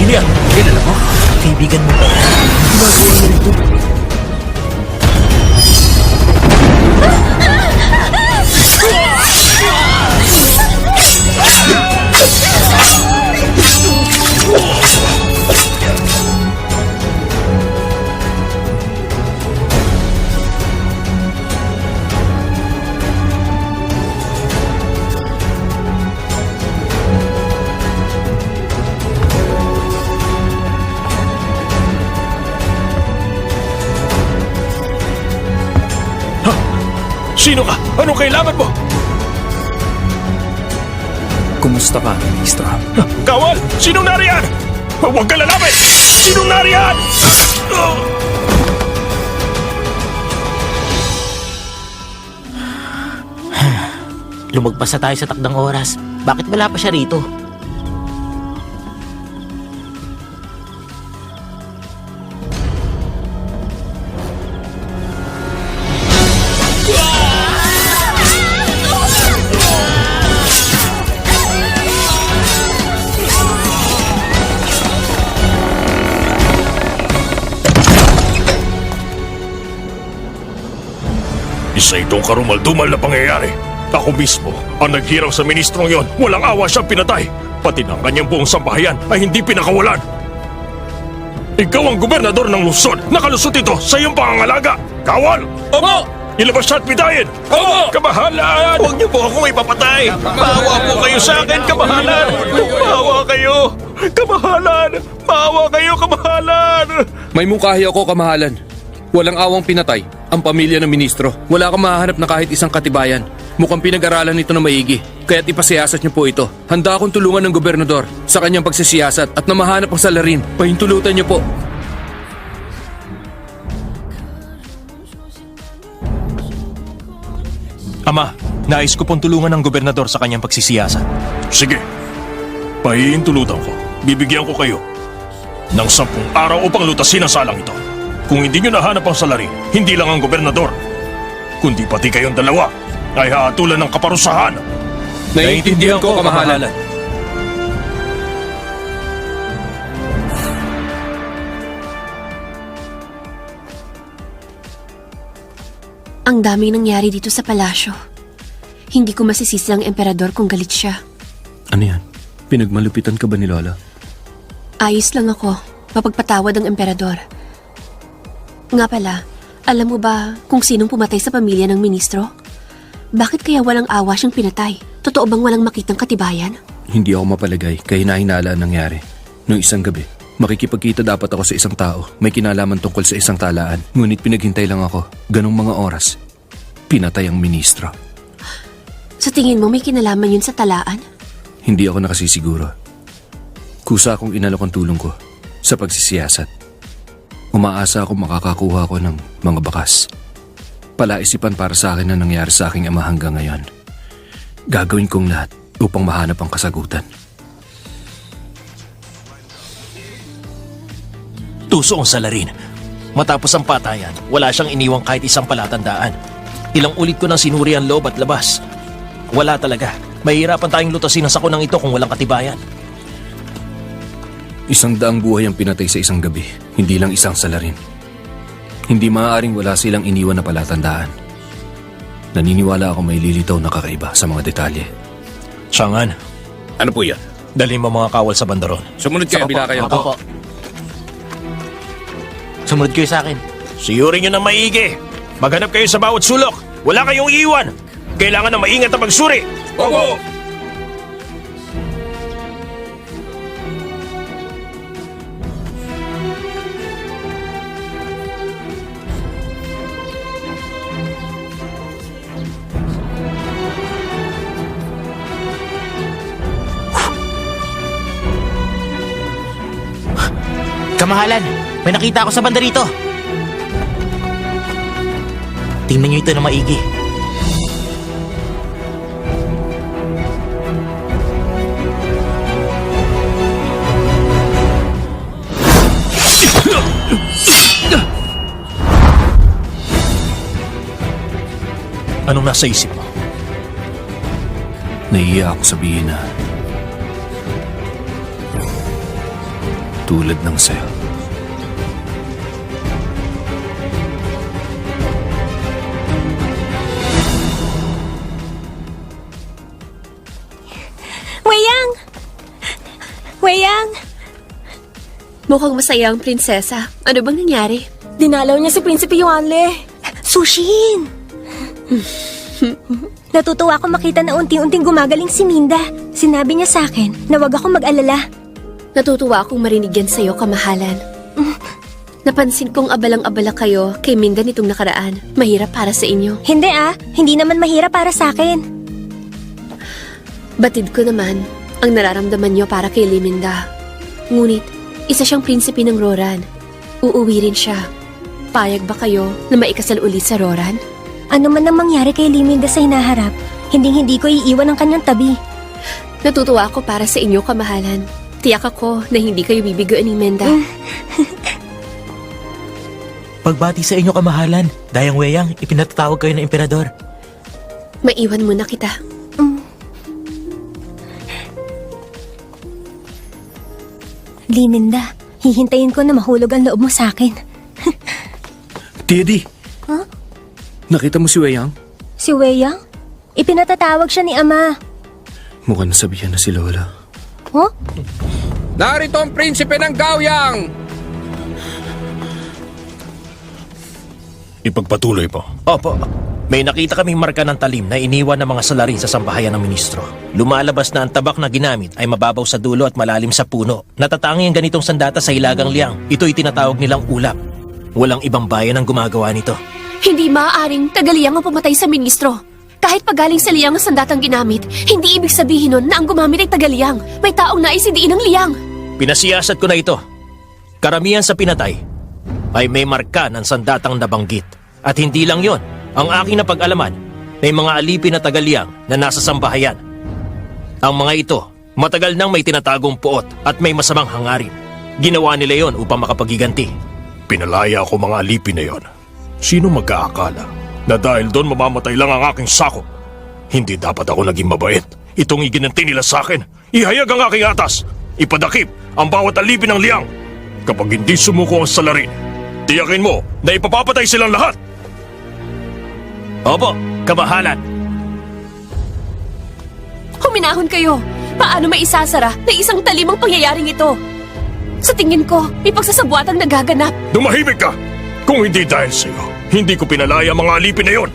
Sino yan? Kilala mo? Kaibigan mo ba? Ginagawa niya rito. Sino ka? Anong kailangan mo? Kumusta ka, Ministro? Kawal! Sinong nariyan? Huwag ka lalapit! Sinong nariyan? Lumagpas na tayo sa takdang oras. Bakit wala pa siya rito? Isa itong karumal-dumal na pangyayari. Ako mismo ang naghirang sa ministrong yon. Walang awa siyang pinatay. Pati ng kanyang buong sambahayan ay hindi pinakawalan. Ikaw ang gobernador ng Luzon. Nakalusot ito sa iyong pangangalaga. Kawal! Opo! Ilabas siya at pitayin! Opo! Kamahalan! Huwag niyo po akong ipapatay! Maawa po kayo sa akin, kamahalan! Maawa kayo! Kamahalan! Maawa kayo, kamahalan! May mungkahi ako, kamahalan. Walang awang pinatay ang pamilya ng ministro. Wala kang mahahanap na kahit isang katibayan. Mukhang pinag-aralan nito na maigi. Kaya't ipasiyasat niyo po ito. Handa akong tulungan ng gobernador sa kanyang pagsisiyasat at na mahanap ang salarin. Pahintulutan niyo po. Ama, nais ko pong tulungan ng gobernador sa kanyang pagsisiyasat. Sige, pahihintulutan ko. Bibigyan ko kayo ng 10 araw upang lutasin ang salang ito. Kung hindi nyo nahanap ang salarin, hindi lang ang gobernador, kundi pati kayong dalawa ay haatulan ng kaparusahan. Naiintindihan ko, kamahalan. Ang daming nangyari dito sa palasyo. Hindi ko masisisi ang emperador kung galit siya. Ano yan? Pinagmalupitan ka ba ni Lola? Ayos lang ako. Mapagpatawad ang emperador. Nga pala, alam mo ba kung sinong pumatay sa pamilya ng ministro? Bakit kaya walang awa siyang pinatay? Totoo bang walang makitang katibayan? Hindi ako mapalagay kaya hinahinala ang nangyari. Noong isang gabi, makikipagkita dapat ako sa isang tao. May kinalaman tungkol sa isang talaan. Ngunit pinaghintay lang ako. Ganong mga oras, pinatay ang ministro. Sa tingin mo may kinalaman yun sa talaan? Hindi ako nakasisiguro. Kusa akong inalok ang tulong ko sa pagsisiyasat. Umaasa ako makakakuha ko ng mga bakas. Palaisipan para sa akin na nangyari sa aking ama hanggang ngayon. Gagawin kong lahat upang mahanap ang kasagutan. Tuso ang salarin. Matapos ang patayan, wala siyang iniwang kahit isang palatandaan. Ilang ulit ko nang sinuri ang loob at labas. Wala talaga. Mahihirapan tayong lutasin ang sakunang ito kung walang katibayan. 100 buhay ang pinatay sa isang gabi, hindi lang isang salarin. Hindi maaaring wala silang iniwan na palatandaan. Naniniwala ako may lilitaw na kakaiba sa mga detalye. Siyangan, Ano po yan? dalhin mo mga kawal sa bandaron. Sumunod kayo, bila kayo. Opo. Sumunod kayo sa akin. Siyurin nyo ng maigi. Maghanap kayo sa bawat sulok. Wala kayong iiwan. Kailangan na maingat ang pagsuri. Opo! Kamahalan, may nakita ako sa banda rito. Tingnan niyo ito na maigi. Anong nasa isip mo? Nahiya ako sabihin na tulad ng sayo. Weyang! Weyang! Mukhang masaya ang prinsesa. Ano bang nangyari? Dinalaw niya si Prinsipe Yuanle. Sushin! Natutuwa ako makita na unti-unting gumagaling si Minda. Sinabi niya sa akin na wag ako mag-alala. Natutuwa akong marinig yan sa'yo, kamahalan. Napansin kong abalang-abala kayo kay Minda nitong nakaraan. Mahirap para sa inyo. Hindi hindi naman mahirap para sa akin. Batid ko naman ang nararamdaman niyo para kay Liminda. Ngunit, isa siyang prinsipe ng Roran. Uuwi rin siya. Payag ba kayo na maikasal ulit sa Roran? Ano man ang mangyari kay Liminda sa hinaharap, hindi ko iiwan ang kanyang tabi. Natutuwa ako para sa inyo, kamahalan. Tiyak ako na hindi kayo bibigoan ni Minda. Pagbati sa inyo kamahalan, Dayang Weyang, ipinatatawag kayo ng emperador. Maiwan muna kita. Liminda, hihintayin ko na mahulog ang loob mo sa akin. Teddy! Huh? Nakita mo si Weyang? Si Weyang? Ipinatatawag siya ni Ama. Mukhang nasabihan na si Lola. Huh? Narito ang prinsipe ng Gaoyang! Ipagpatuloy po. Opo, may nakita kaming marka ng talim na iniwan ng mga salarin sa sambahayan ng ministro. Lumalabas na ang tabak na ginamit ay mababaw sa dulo at malalim sa puno. Natatangi ang ganitong sandata sa Hilagang Liang. Ito'y tinatawag nilang ulap. Walang ibang bayan ang gumagawa nito. Hindi maaaring Tagaliyang ang pumatay sa ministro. Kahit pagaling sa Liang ang sandatang ginamit, hindi ibig sabihin nun na ang gumamit ay Tagaliyang. May taong naisidiin ng Liang. Pinasiyasat ko na ito. Karamihan sa pinatay ay may marka ng sandatang nabanggit. At hindi lang yon, ang aking napag-alaman, may mga alipin na Tagaliyang na nasa sambahayan. Ang mga ito, matagal nang may tinatagong puot at may masamang hangarin. Ginawa nila yon upang makapaghiganti. Pinalaya ako mga alipin na yon. Sino mag-aakala na dahil doon mamamatay lang ang aking sakop? Hindi dapat ako naging mabait. Itong iginanti nila sa akin. Ihayag ang aking atas. Ipadakip ang bawat alipin ng Liang. Kapag hindi sumuko ang salarin, tiyakin mo na ipapapatay silang lahat. Opo, kamahalan. Huminahon kayo. Paano may isasara na isang talimang pangyayaring ito? Sa tingin ko, may pagsasabwatang nagaganap. Dumahimik ka! Kung hindi dahil sa'yo, hindi ko pinalaya ang mga alipin na yon.